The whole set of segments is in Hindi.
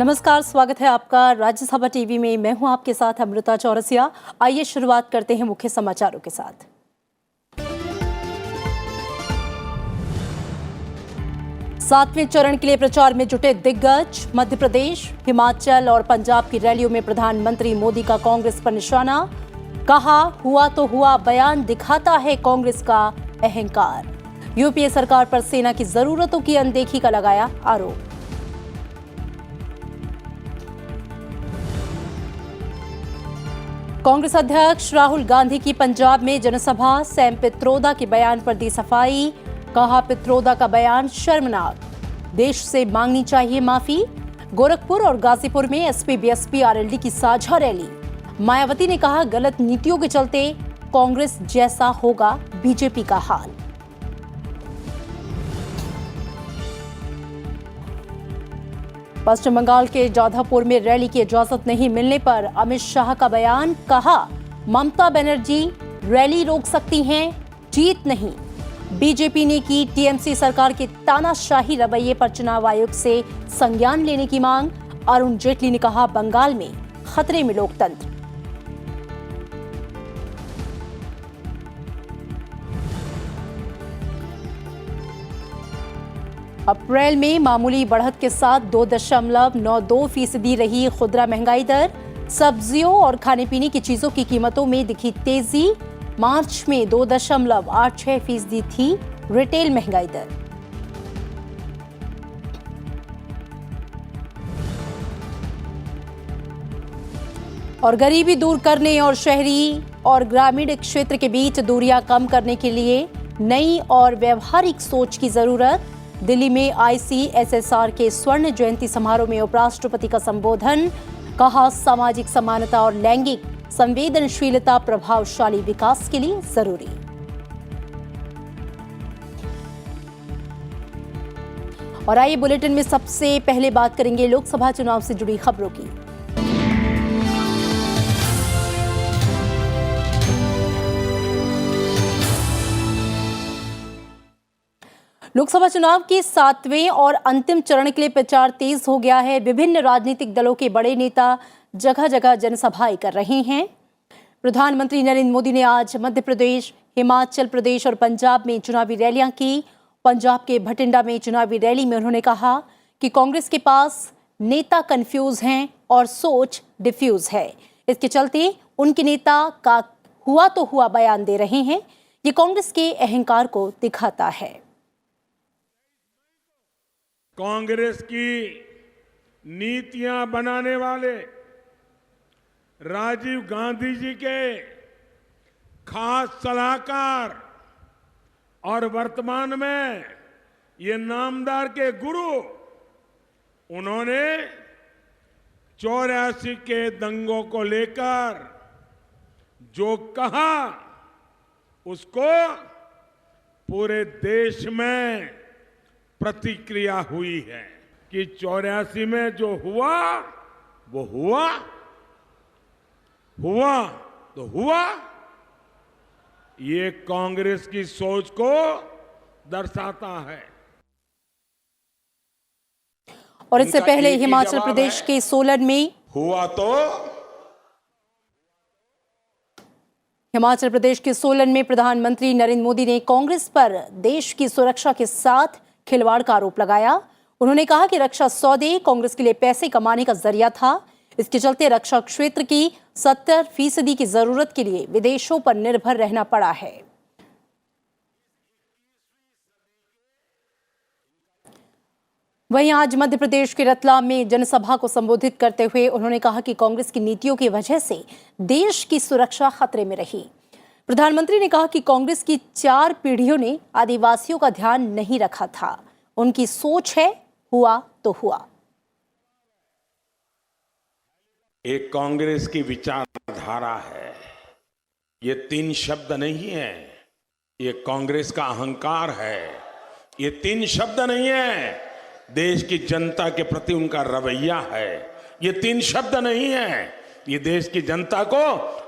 नमस्कार, स्वागत है आपका राज्यसभा टीवी में। मैं हूं आपके साथ अमृता चौरसिया। आइए शुरुआत करते हैं मुख्य समाचारों के साथ। सातवें चरण के लिए प्रचार में जुटे दिग्गज। मध्य प्रदेश, हिमाचल और पंजाब की रैलियों में प्रधानमंत्री मोदी का कांग्रेस पर निशाना। कहा, हुआ तो हुआ बयान दिखाता है कांग्रेस का अहंकार। यूपीए सरकार पर सेना की जरूरतों की अनदेखी का लगाया आरोप। कांग्रेस अध्यक्ष राहुल गांधी की पंजाब में जनसभा। सैम पित्रोदा के बयान पर दी सफाई। कहा, पित्रोदा का बयान शर्मनाक, देश से मांगनी चाहिए माफी। गोरखपुर और गाजीपुर में एसपी बीएसपी आरएलडी की साझा रैली। मायावती ने कहा, गलत नीतियों के चलते कांग्रेस जैसा होगा बीजेपी का हाल। पश्चिम बंगाल के जाधवपुर में रैली की इजाजत नहीं मिलने पर अमित शाह का बयान। कहा, ममता बनर्जी रैली रोक सकती हैं, जीत नहीं। बीजेपी ने की टीएमसी सरकार के तानाशाही रवैये पर चुनाव आयोग से संज्ञान लेने की मांग। अरुण जेटली ने कहा, बंगाल में खतरे में लोकतंत्र। अप्रैल में मामूली बढ़त के साथ 2.92% रही खुदरा महंगाई दर। सब्जियों और खाने पीने की चीजों की कीमतों में दिखी तेजी। मार्च में 2.86% थी रिटेल महंगाई दर। और गरीबी दूर करने और शहरी और ग्रामीण क्षेत्र के बीच दूरियां कम करने के लिए नई और व्यवहारिक सोच की जरूरत। दिल्ली में आईसीएसएसआर के स्वर्ण जयंती समारोह में उपराष्ट्रपति का संबोधन। कहा, सामाजिक समानता और लैंगिक संवेदनशीलता प्रभावशाली विकास के लिए जरूरी। और आइए बुलेटिन में सबसे पहले बात करेंगे लोकसभा चुनाव से जुड़ी खबरों की। लोकसभा चुनाव के 7वें और अंतिम चरण के लिए प्रचार तेज हो गया है। विभिन्न राजनीतिक दलों के बड़े नेता जगह जगह जनसभाएं कर रहे हैं। प्रधानमंत्री नरेंद्र मोदी ने आज मध्य प्रदेश, हिमाचल प्रदेश और पंजाब में चुनावी रैलियां की। पंजाब के भटिंडा में चुनावी रैली में उन्होंने कहा कि कांग्रेस के पास नेता कंफ्यूज हैं और सोच डिफ्यूज है। इसके चलते उनके नेता का हुआ तो हुआ बयान दे रहे हैं। ये कांग्रेस के अहंकार को दिखाता है। कांग्रेस की नीतियां बनाने वाले राजीव गांधी जी के खास सलाहकार और वर्तमान में ये नामदार के गुरु, उन्होंने 84 के दंगों को लेकर जो कहा उसको पूरे देश में प्रतिक्रिया हुई है कि 84 में जो हुआ वो हुआ तो हुआ। ये कांग्रेस की सोच को दर्शाता है। और इससे पहले हिमाचल प्रदेश के सोलन में हिमाचल प्रदेश के सोलन में प्रधानमंत्री नरेंद्र मोदी ने कांग्रेस पर देश की सुरक्षा के साथ खिलवाड़ का आरोप लगाया। उन्होंने कहा कि रक्षा सौदे कांग्रेस के लिए पैसे कमाने का जरिया था। इसके चलते रक्षा क्षेत्र की 70% की जरूरत के लिए विदेशों पर निर्भर रहना पड़ा है। वहीं आज मध्य प्रदेश के रतलाम में जनसभा को संबोधित करते हुए उन्होंने कहा कि कांग्रेस की नीतियों की वजह से देश की सुरक्षा खतरे में रही। प्रधानमंत्री ने कहा कि कांग्रेस की 4 पीढ़ियों ने आदिवासियों का ध्यान नहीं रखा था। उनकी सोच है, हुआ तो हुआ। एक कांग्रेस की विचारधारा है। ये 3 शब्द नहीं है, ये कांग्रेस का अहंकार है। ये 3 शब्द नहीं है, देश की जनता के प्रति उनका रवैया है। ये 3 शब्द नहीं है, ये देश की जनता को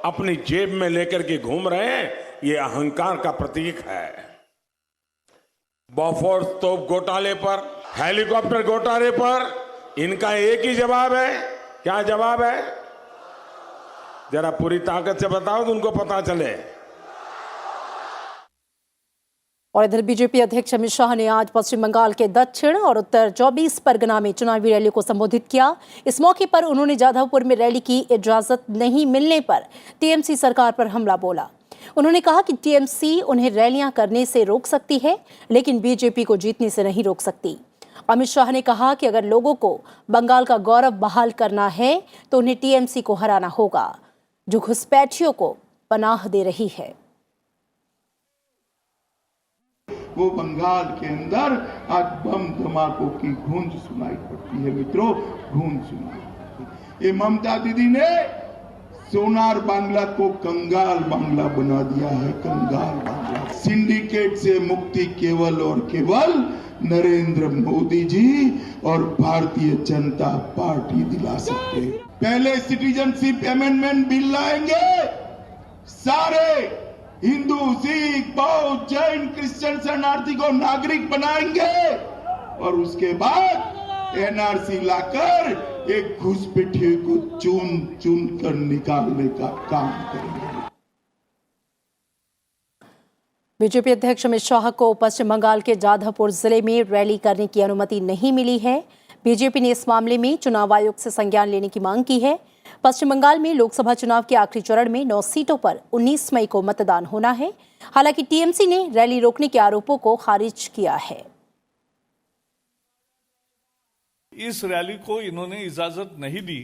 अपनी जेब में लेकर के घूम रहे हैं। ये अहंकार का प्रतीक है। बॉफोर्स तोप घोटाले पर, हेलीकॉप्टर घोटाले पर इनका एक ही जवाब है। क्या जवाब है? जरा पूरी ताकत से बताओ तो उनको पता चले। और इधर बीजेपी अध्यक्ष अमित शाह ने आज पश्चिम बंगाल के दक्षिण और उत्तर 24 परगना में चुनावी रैली को संबोधित किया। इस मौके पर उन्होंने जाधवपुर में रैली की इजाजत नहीं मिलने पर टीएमसी सरकार पर हमला बोला। उन्होंने कहा कि टीएमसी उन्हें रैलियां करने से रोक सकती है, लेकिन बीजेपी को जीतने से नहीं रोक सकती। अमित शाह ने कहा कि अगर लोगों को बंगाल का गौरव बहाल करना है तो उन्हें टीएमसी को हराना होगा, जो घुसपैठियों को पनाह दे रही है। वो बंगाल के अंदर आज बम धमाकों की गूंज सुनाई पड़ती है। मित्रों, गूंज सुनाई पड़ती है। ये ममता दीदी ने सोनार बांग्ला को कंगाल बांग्ला बना दिया है। कंगाल बांग्ला। सिंडिकेट से मुक्ति केवल और केवल नरेंद्र मोदी जी और भारतीय जनता पार्टी दिला सकते हैं। पहले सिटीजनशिप अमेंडमेंट बिल लाएंगे, सारे हिंदू, सिख, बौद्ध, जैन, क्रिश्चियन, शरणार्थी को नागरिक बनाएंगे और उसके बाद एनआरसी लाकर एक घुसपैठिए को चुन चुन कर निकालने का काम करेंगे। बीजेपी अध्यक्ष अमित शाह को पश्चिम बंगाल के जाधवपुर जिले में रैली करने की अनुमति नहीं मिली है। बीजेपी ने इस मामले में चुनाव आयोग से संज्ञान लेने की मांग की है। पश्चिम बंगाल में लोकसभा चुनाव के आखिरी चरण में 9 सीटों पर 19 मई को मतदान होना है। हालांकि टीएमसी ने रैली रोकने के आरोपों को खारिज किया है। इस रैली को इन्होंने इजाजत नहीं दी।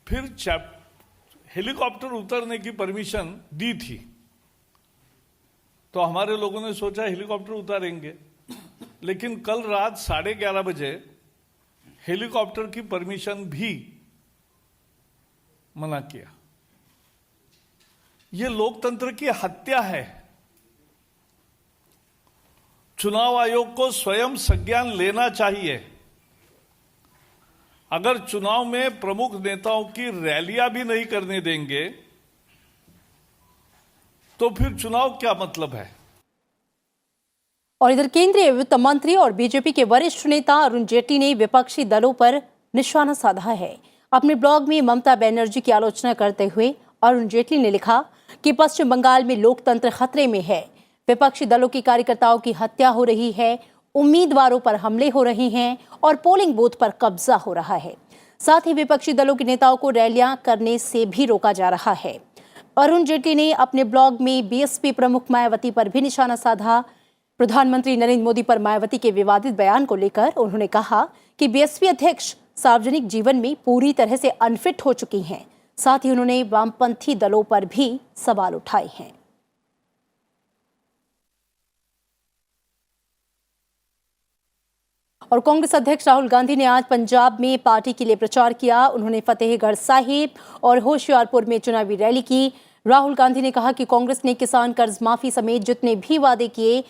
फिर हेलीकॉप्टर उतरने की परमिशन दी थी, तो हमारे लोगों ने सोचा हेलीकॉप्टर उतारेंगे, लेकिन कल रात 11:30 बजे हेलीकॉप्टर की परमिशन भी मना किया। यह लोकतंत्र की हत्या है। चुनाव आयोग को स्वयं संज्ञान लेना चाहिए। अगर चुनाव में प्रमुख नेताओं की रैलियां भी नहीं करने देंगे तो फिर चुनाव क्या मतलब है? और इधर केंद्रीय वित्त मंत्री और बीजेपी के वरिष्ठ नेता अरुण जेटली ने विपक्षी दलों पर निशाना साधा है। अपने ब्लॉग में ममता बनर्जी की आलोचना करते हुए अरुण जेटली ने लिखा कि पश्चिम बंगाल में लोकतंत्र खतरे में है। विपक्षी दलों की कार्यकर्ताओं की हत्या हो रही है, उम्मीदवारों पर हमले हो रहे हैं और पोलिंग बूथ पर कब्जा हो रहा है। साथ ही विपक्षी दलों के नेताओं को रैलियां करने से भी रोका जा रहा है। अरुण जेटली ने अपने ब्लॉग में बीएसपी प्रमुख मायावती पर भी निशाना साधा। प्रधानमंत्री नरेंद्र मोदी पर मायावती के विवादित बयान को लेकर उन्होंने कहा कि बीएसपी अध्यक्ष सार्वजनिक जीवन में पूरी तरह से अनफिट हो चुकी हैं। साथ ही उन्होंने वामपंथी दलों पर भी सवाल उठाए हैं। और कांग्रेस अध्यक्ष राहुल गांधी ने आज पंजाब में पार्टी के लिए प्रचार किया। उन्होंने फतेहगढ़ साहिब और होशियारपुर में चुनावी रैली की। राहुल गांधी ने कहा कि कांग्रेस ने किसान कर्ज माफी समेत जितने भी वादे किए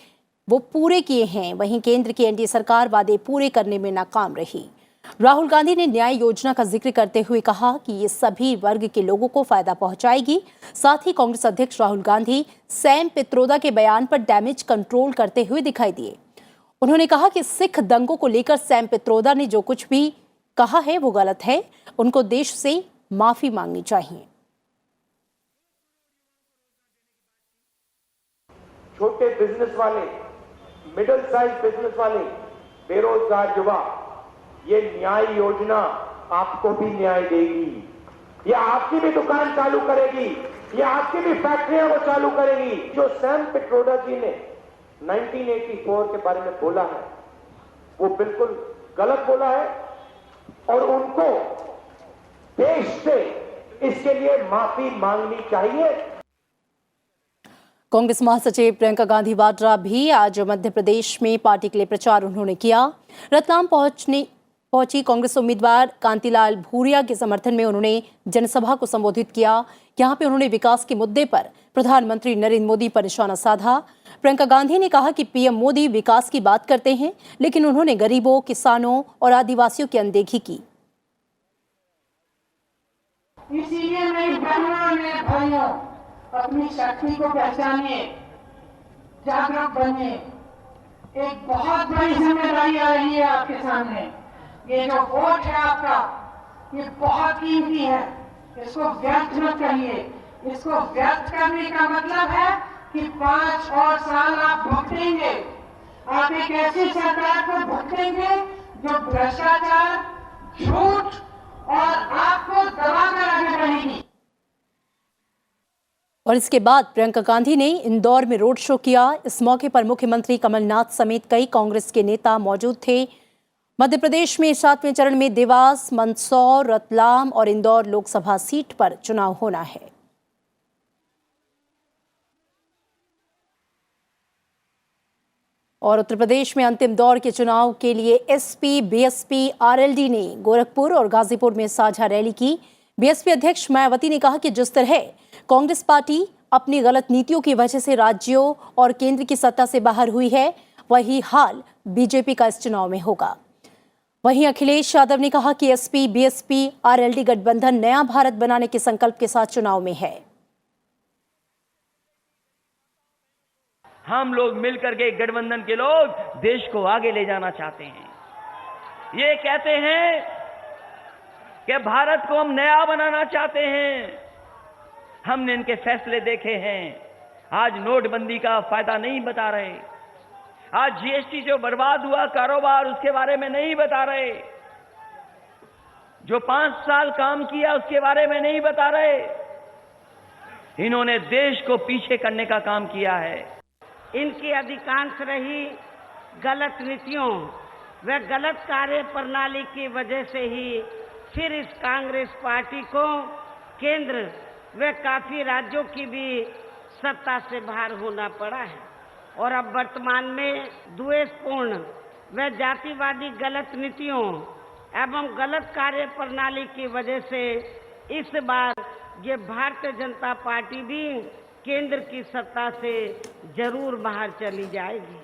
वो पूरे किए हैं, वहीं केंद्र की एनडीए सरकार वादे पूरे करने में नाकाम रही। राहुल गांधी ने न्याय योजना का जिक्र करते हुए कहा कि ये सभी वर्ग के लोगों को फायदा पहुंचाएगी। साथ ही कांग्रेस अध्यक्ष राहुल गांधी सैम पित्रोदा के बयान पर डैमेज कंट्रोल करते हुए दिखाई दिए। उन्होंने कहा कि सिख दंगों को लेकर सैम पित्रोदा ने जो कुछ भी कहा है वो गलत है, उनको देश से माफी मांगनी चाहिए। छोटे बिजनेस वाले, मिडिल साइज बिजनेस वाले, बेरोजगार युवा, ये न्याय योजना आपको भी न्याय देगी। ये आपकी भी दुकान चालू करेगी, ये आपकी भी फैक्ट्रियां वो चालू करेगी। जो सैम पित्रोदा जी ने 1984 के बारे में बोला है वो बिल्कुल गलत बोला है और उनको देश से इसके लिए माफी मांगनी चाहिए। कांग्रेस महासचिव प्रियंका गांधी वाड्रा भी आज मध्य प्रदेश में पार्टी के लिए प्रचार उन्होंने किया। रतलाम पहुंची कांग्रेस उम्मीदवार कांतिलाल भूरिया के समर्थन में उन्होंने जनसभा को संबोधित किया। यहां पे उन्होंने विकास के मुद्दे पर प्रधानमंत्री नरेंद्र मोदी पर निशाना साधा। प्रियंका गांधी ने कहा कि पीएम मोदी विकास की बात करते हैं, लेकिन उन्होंने गरीबों, किसानों और आदिवासियों की अनदेखी की। इसीलिए मेरी बहनों ने भाइयों अपनी शक्ति को पहचानिए, जागरूक बनिए। एक बहुत बड़ी जिम्मेदारी आ रही है आपके सामने। ये जो वोट है आपका, ये बहुत कीमती है, इसको व्यर्थ मत करिए। इसको व्यर्थ करने का मतलब है कि 5 और साल आप भुगतेंगे। आप एक ऐसी सरकार को भुगतेंगे जो भ्रष्टाचार, झूठ और आपको दबाकर आगे बढ़ेगी। और इसके बाद प्रियंका गांधी ने इंदौर में रोड शो किया। इस मौके पर मुख्यमंत्री कमलनाथ समेत कई कांग्रेस के नेता मौजूद थे। मध्य प्रदेश में 7वें चरण में देवास, मंदसौर, रतलाम और इंदौर लोकसभा सीट पर चुनाव होना है। और उत्तर प्रदेश में अंतिम दौर के चुनाव के लिए एसपी, बीएसपी, आरएलडी ने गोरखपुर और गाजीपुर में साझा रैली की। बीएसपी अध्यक्ष मायावती ने कहा कि जिस तरह कांग्रेस पार्टी अपनी गलत नीतियों की वजह से राज्यों और केंद्र की सत्ता से बाहर हुई है, वही हाल बीजेपी का इस चुनाव में होगा। वहीं अखिलेश यादव ने कहा कि एसपी, बीएसपी, आरएलडी गठबंधन नया भारत बनाने के संकल्प के साथ चुनाव में है। हम लोग मिलकर के गठबंधन के लोग देश को आगे ले जाना चाहते हैं। ये कहते हैं कि भारत को हम नया बनाना चाहते हैं। हमने इनके फैसले देखे हैं। आज नोटबंदी का फायदा नहीं बता रहे, आज जीएसटी जो बर्बाद हुआ कारोबार उसके बारे में नहीं बता रहे, जो 5 साल काम किया उसके बारे में नहीं बता रहे। इन्होंने देश को पीछे करने का काम किया है। इनकी अधिकांश रही गलत नीतियों व गलत कार्य प्रणाली की वजह से ही फिर इस कांग्रेस पार्टी को केंद्र व काफी राज्यों की भी सत्ता से बाहर होना पड़ा है। और अब वर्तमान में द्वेषपूर्ण व जातिवादी गलत नीतियों एवं गलत कार्य प्रणाली की वजह से इस बार ये भारतीय जनता पार्टी भी केंद्र की सत्ता से जरूर बाहर चली जाएगी।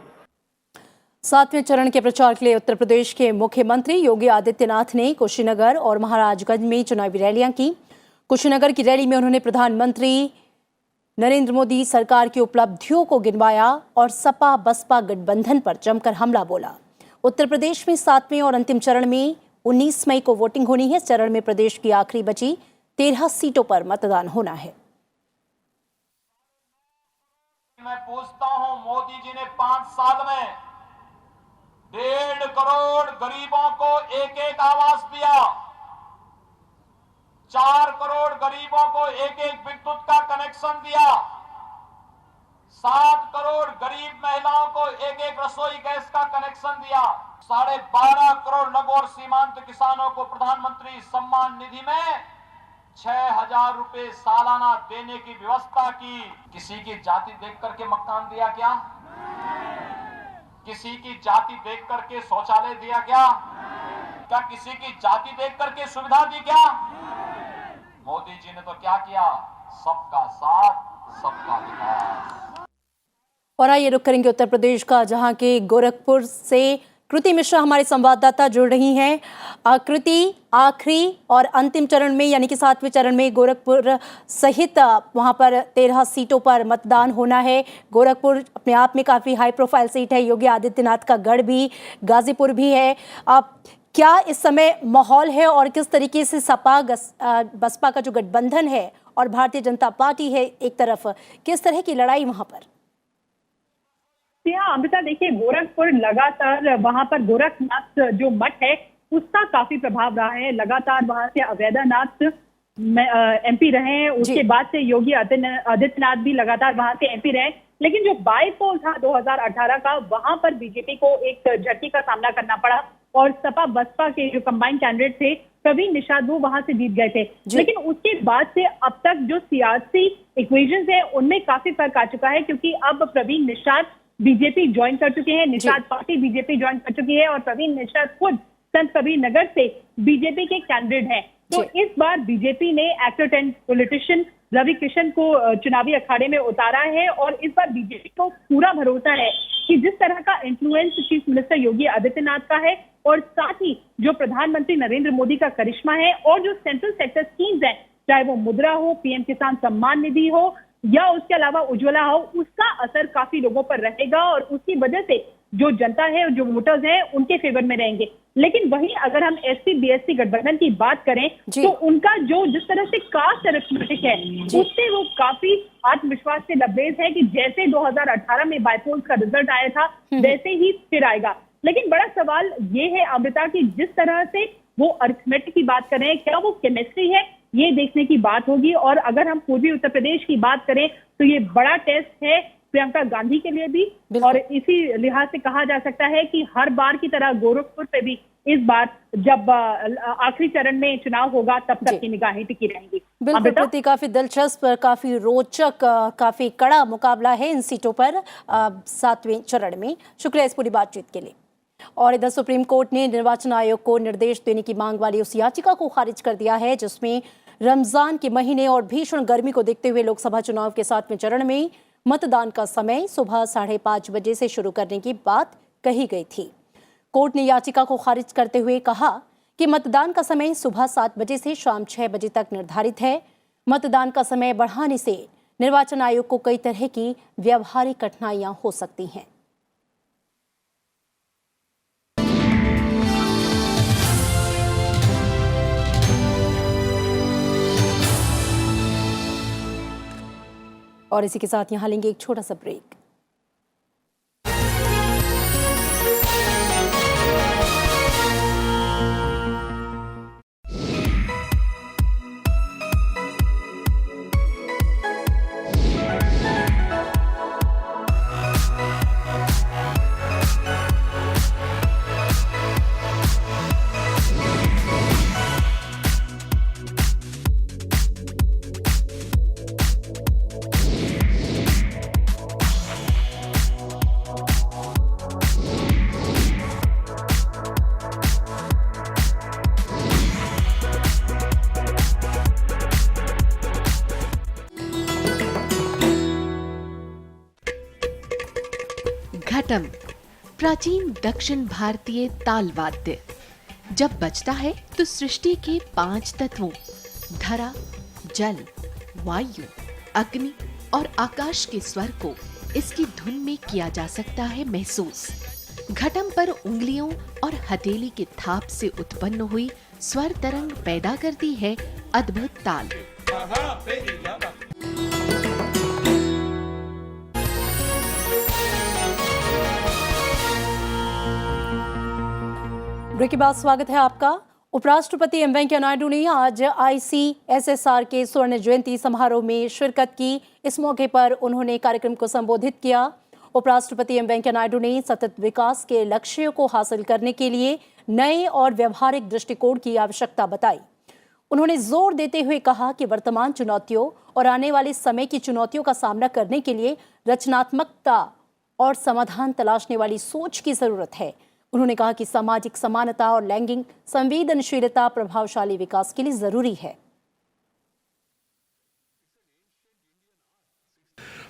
7वें चरण के प्रचार के लिए उत्तर प्रदेश के मुख्यमंत्री योगी आदित्यनाथ ने कुशीनगर और महाराजगंज में चुनावी रैलियां की। कुशीनगर की रैली में उन्होंने प्रधानमंत्री नरेंद्र मोदी सरकार की उपलब्धियों को गिनवाया और सपा बसपा गठबंधन पर जमकर हमला बोला। उत्तर प्रदेश में 7वें और अंतिम चरण में 19 मई को वोटिंग होनी है। इस चरण में प्रदेश की आखिरी बची 13 सीटों पर मतदान होना है। मैं पूछता हूं, मोदी जी ने 5 साल में 1.5 करोड़ गरीबों को एक आवास दिया, 4 करोड़ गरीबों को एक विद्युत का कनेक्शन दिया, 7 करोड़ गरीब महिलाओं को एक रसोई गैस का कनेक्शन दिया, 12.5 करोड़ लघु और सीमांत किसानों को प्रधानमंत्री सम्मान निधि में 6,000 रुपए सालाना देने की व्यवस्था की। किसी की जाति देख करके मकान दिया क्या? किसी की जाति देख करके शौचालय दिया क्या? क्या किसी की जाति देख करके सुविधा दी क्या? मोदी जी ने तो क्या किया? सबका साथ, सबका विकास। और आइए रुक करेंगे उत्तर प्रदेश का, जहां के गोरखपुर से कृति मिश्रा हमारे संवाददाता जुड़ रही हैं। कृति, आखिरी और अंतिम चरण में यानी कि 7वें चरण में गोरखपुर सहित वहां पर 13 सीटों पर मतदान होना है। गोरखपुर अपने आप में काफी हाई प्रोफाइल सीट है, योगी आदित्यनाथ का गढ़ भी, गाजीपुर भी है। अब क्या इस समय माहौल है और किस तरीके से सपा बसपा का जो गठबंधन है और भारतीय जनता पार्टी है एक तरफ, किस तरह की लड़ाई वहां पर? अमृता, देखिए गोरखपुर लगातार वहां पर गोरखनाथ जो मठ है उसका काफी प्रभाव रहा है। लगातार वहां से अवैधनाथ एमपी रहे हैं, उसके बाद से योगी आदित्यनाथ भी लगातार वहां से एमपी रहे। लेकिन जो बाईपोल था 2018 का, वहां पर बीजेपी को एक झटके का सामना करना पड़ा और सपा बसपा के जो कंबाइंड कैंडिडेट थे प्रवीण निषाद, वो वहां से जीत गए थे। लेकिन उसके बाद से अब तक जो सियासी इक्वेशंस है उनमें काफी फर्क आ चुका है, क्योंकि अब प्रवीण निषाद बीजेपी ज्वाइन कर चुके हैं, निषाद पार्टी बीजेपी ज्वाइन कर चुकी है और प्रवीण निषाद खुद संत कबीर नगर से बीजेपी के कैंडिडेट हैं। तो इस बार बीजेपी ने एक्टर 10 पॉलिटिशियन रवि किशन को चुनावी अखाड़े में उतारा है और इस बार बीजेपी को पूरा भरोसा है कि जिस तरह का influence chief minister Yogi Adityanath का है और साथ ही जो प्रधानमंत्री नरेंद्र मोदी का करिश्मा है और जो सेंट्रल सेक्टर स्कीम्स हैं, चाहे वो मुद्रा हो, पीएम किसान सम्मान निधि हो या उसके अलावा उज्ज्वला हो, उसका असर काफी लोगों पर रहेगा और उसकी वजह से जो जनता है, जो वोटर्स हैं, उनके फेवर में रहेंगे। लेकिन वहीं अगर हम एसपी बीएसपी गठबंधन की बात करें तो उनका जो जिस तरह से कास्ट अरिथमेटिक है उससे वो काफी आत्मविश्वास से लबरेज है कि जैसे 2018 में बाइपोल्स का रिजल्ट आया था वैसे ही फिर आएगा। लेकिन बड़ा सवाल ये है अमृता की जिस तरह से वो अरिथमेटिक की बात कर रहे हैं, क्या वो केमिस्ट्री है, ये देखने की बात होगी। और अगर हम पूर्वी उत्तर प्रदेश की बात करें तो ये बड़ा टेस्ट है प्रियंका गांधी के लिए भी, और इसी लिहाज से कहा जा सकता है कि हर बार की तरह गोरखपुर पे भी इस बार जब आखिरी चरण में चुनाव होगा तब तक की निगाहें टिकी रहेंगी। बिल्कुल प्रति, काफी दिलचस्प, काफी रोचक, काफी कड़ा मुकाबला है इन सीटों पर 7वें चरण में। शुक्रिया इस पूरी बातचीत के लिए। और इधर सुप्रीम कोर्ट ने निर्वाचन आयोग को निर्देश देने की मांग वाली उस याचिका को खारिज कर दिया है जिसमें रमजान के महीने और भीषण गर्मी को देखते हुए लोकसभा चुनाव के 7वें चरण में मतदान का समय सुबह 5:30 बजे से शुरू करने की बात कही गई थी। कोर्ट ने याचिका को खारिज करते हुए कहा कि मतदान का समय सुबह 7 बजे से शाम 6 बजे तक निर्धारित है। मतदान का समय बढ़ाने से निर्वाचन आयोग को कई तरह की व्यावहारिक कठिनाइयां हो सकती हैं। और इसी के साथ यहां लेंगे एक छोटा सा ब्रेक। घटम प्राचीन दक्षिण भारतीय ताल वाद्य जब बजता है तो सृष्टि के 5 तत्वों धरा, जल, वायु, अग्नि और आकाश के स्वर को इसकी धुन में किया जा सकता है महसूस। घटम पर उंगलियों और हथेली के थाप से उत्पन्न हुई स्वर तरंग पैदा करती है अद्भुत ताल। ब्रेक के बाद स्वागत है आपका। उपराष्ट्रपति एम वेंकैया नायडू ने आज ICSSR के स्वर्ण जयंती समारोह में शिरकत की। इस मौके पर उन्होंने कार्यक्रम को संबोधित किया। उपराष्ट्रपति एम वेंकैया नायडू ने सतत विकास के लक्ष्यों को हासिल करने के लिए नए और व्यवहारिक दृष्टिकोण की आवश्यकता बताई। उन्होंने जोर देते हुए कहा कि वर्तमान चुनौतियों और आने वाले समय की चुनौतियों का सामना करने के लिए रचनात्मकता और समाधान तलाशने वाली सोच की जरूरत है। उन्होंने कहा कि सामाजिक समानता और लैंगिक संवेदनशीलता प्रभावशाली विकास के लिए जरूरी है।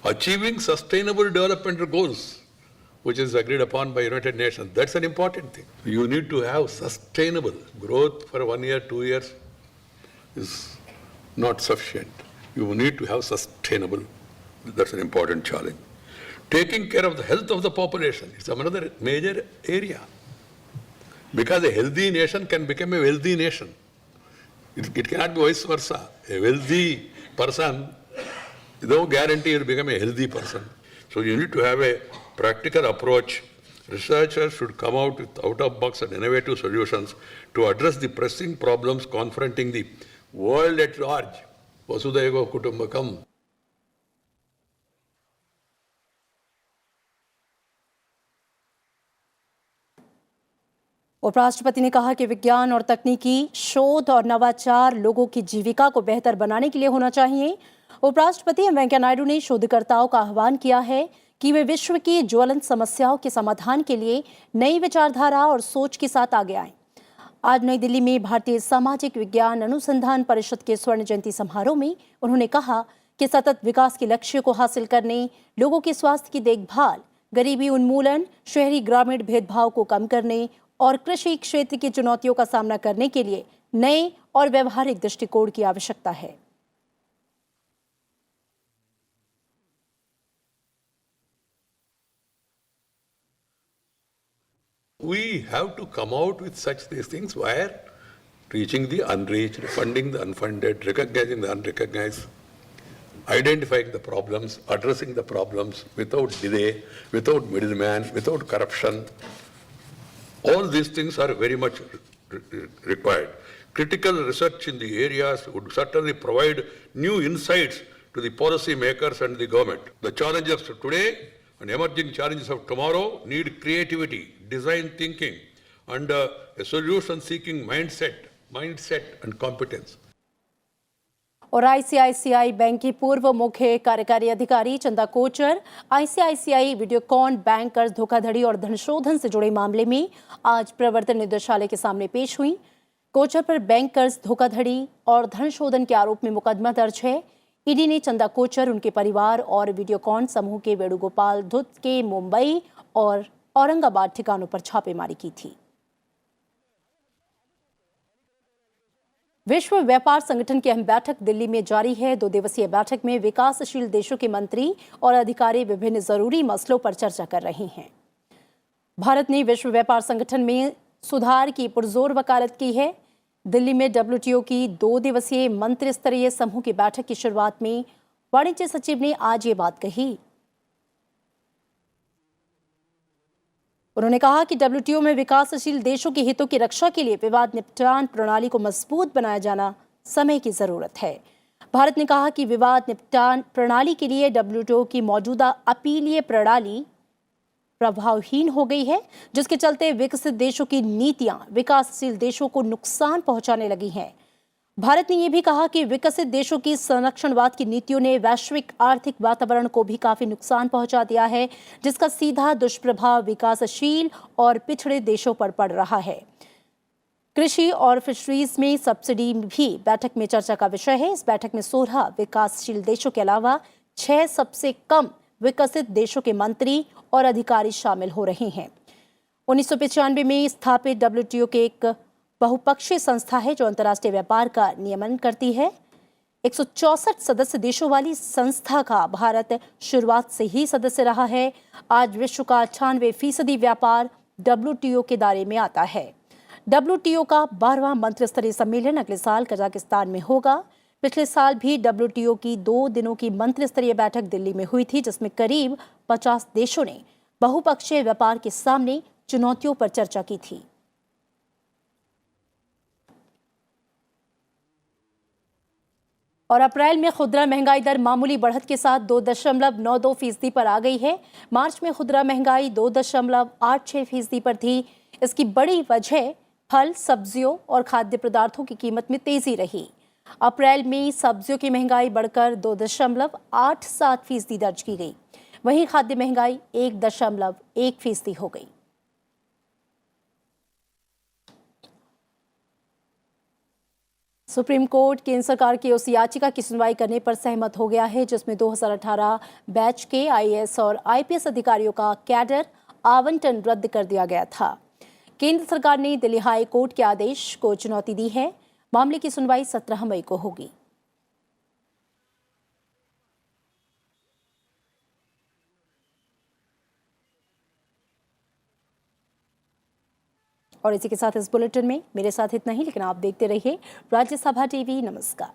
Achieving sustainable development goals, which is agreed upon by United Nations, that's an important thing. You need to have sustainable growth for 1 year, 2 years is not sufficient. You need to have sustainable. That's an important challenge. Taking care of the health of the population is another major area. Because a healthy nation can become a wealthy nation. It cannot be vice versa. A wealthy person, no guarantee will become a healthy person. So you need to have a practical approach. Researchers should come out with out-of-box and innovative solutions to address the pressing problems confronting the world at large. Vasudhaiva Kutumbakam. उपराष्ट्रपति ने कहा कि विज्ञान और तकनीकी शोध और नवाचार लोगों की जीविका को बेहतर बनाने के लिए होना चाहिए। उपराष्ट्रपति एम वेंकैया नायडू ने शोधकर्ताओं का आह्वान किया है कि वे विश्व की ज्वलंत समस्याओं के समाधान के लिए नई विचारधारा और सोच के साथ आगे आएं। आज नई दिल्ली में भारतीय सामाजिक विज्ञान अनुसंधान परिषद के स्वर्ण जयंती समारोह में उन्होंने कहा कि सतत विकास के लक्ष्य को हासिल करने, लोगों के स्वास्थ्य की देखभाल, गरीबी उन्मूलन, शहरी ग्रामीण भेदभाव को कम करने और कृषि क्षेत्र की चुनौतियों का सामना करने के लिए नए और व्यवहारिक दृष्टिकोण की आवश्यकता है। We have to come out with such these things where reaching the unreached, funding the unfunded, recognizing the unrecognized, identifying the problems, addressing the problems without delay, without middleman, without corruption. All these things are very much required. Critical research in the areas would certainly provide new insights to the policy makers and the government. The challenges of today and emerging challenges of tomorrow need creativity, design thinking, and a solution-seeking mindset and competence. और आईसीआईसीआई बैंक की पूर्व मुख्य कार्यकारी अधिकारी चंदा कोचर आईसीआईसीआई वीडियोकॉन बैंक कर्ज धोखाधड़ी और धनशोधन से जुड़े मामले में आज प्रवर्तन निदेशालय के सामने पेश हुई। कोचर पर बैंक कर्ज धोखाधड़ी और धनशोधन के आरोप में मुकदमा दर्ज है। ईडी ने चंदा कोचर, उनके परिवार और वीडियोकॉन समूह के वेणुगोपाल धुत के मुंबई और औरंगाबाद ठिकानों पर छापेमारी की थी। विश्व व्यापार संगठन की अहम बैठक दिल्ली में जारी है। 2 दिवसीय बैठक में विकासशील देशों के मंत्री और अधिकारी विभिन्न जरूरी मसलों पर चर्चा कर रहे हैं। भारत ने विश्व व्यापार संगठन में सुधार की पुरजोर वकालत की है। दिल्ली में डब्ल्यूटीओ की 2 दिवसीय मंत्री स्तरीय समूह की बैठक की शुरुआत में वाणिज्य सचिव ने आज ये बात कही। उन्होंने कहा कि डब्ल्यूटीओ में विकासशील देशों के हितों की रक्षा के लिए विवाद निपटान प्रणाली को मजबूत बनाया जाना समय की जरूरत है। भारत ने कहा कि विवाद निपटान प्रणाली के लिए डब्ल्यूटीओ की मौजूदा अपीलीय प्रणाली प्रभावहीन हो गई है, जिसके चलते विकसित देशों की नीतियां विकासशील देशों को नुकसान पहुंचाने लगी हैं। भारत ने यह भी कहा कि विकसित देशों की संरक्षणवाद की नीतियों ने वैश्विक आर्थिक वातावरण को भी काफी नुकसान पहुंचा दिया है, जिसका सीधा दुष्प्रभाव विकासशील और पिछड़े देशों पर पड़ रहा है। कृषि और फिशरीज में सब्सिडी भी बैठक में चर्चा का विषय है। इस बैठक में 16 विकासशील देशों के अलावा 6 सबसे कम विकसित देशों के मंत्री और अधिकारी शामिल हो रहे हैं। 1995 में स्थापित डब्ल्यूटीओ के एक बहुपक्षीय संस्था है जो अंतर्राष्ट्रीय व्यापार का नियमन करती है। 164 सदस्य देशों वाली संस्था का भारत शुरुआत से ही सदस्य रहा है। आज विश्व का 98% व्यापार डब्ल्यूटीओ के दायरे में आता है। डब्ल्यूटीओ का 12वां मंत्रिस्तरीय सम्मेलन अगले साल कजाकिस्तान में होगा। पिछले साल भी डब्ल्यूटीओ की 2 दिनों की मंत्रिस्तरीय बैठक दिल्ली में हुई थी, जिसमें करीब 50 देशों ने बहुपक्षीय व्यापार के सामने चुनौतियों पर चर्चा की थी। और अप्रैल में खुदरा महंगाई दर मामूली बढ़त के साथ 2.92% पर आ गई है। मार्च में खुदरा महंगाई 2.86% पर थी। इसकी बड़ी वजह फल, सब्जियों और खाद्य पदार्थों की कीमत में तेजी रही। अप्रैल में सब्जियों की महंगाई बढ़कर 2.87% दर्ज की गई। वहीं खाद्य महंगाई 1.1% हो गई। सुप्रीम कोर्ट केंद्र सरकार की उस याचिका की सुनवाई करने पर सहमत हो गया है जिसमें 2018 बैच के आईएएस और आईपीएस अधिकारियों का कैडर आवंटन रद्द कर दिया गया था। केंद्र सरकार ने दिल्ली हाई कोर्ट के आदेश को चुनौती दी है। मामले की सुनवाई 17 मई को होगी। और इसी के साथ इस बुलेटिन में मेरे साथ इतना ही, लेकिन आप देखते रहिए राज्यसभा टीवी। नमस्कार।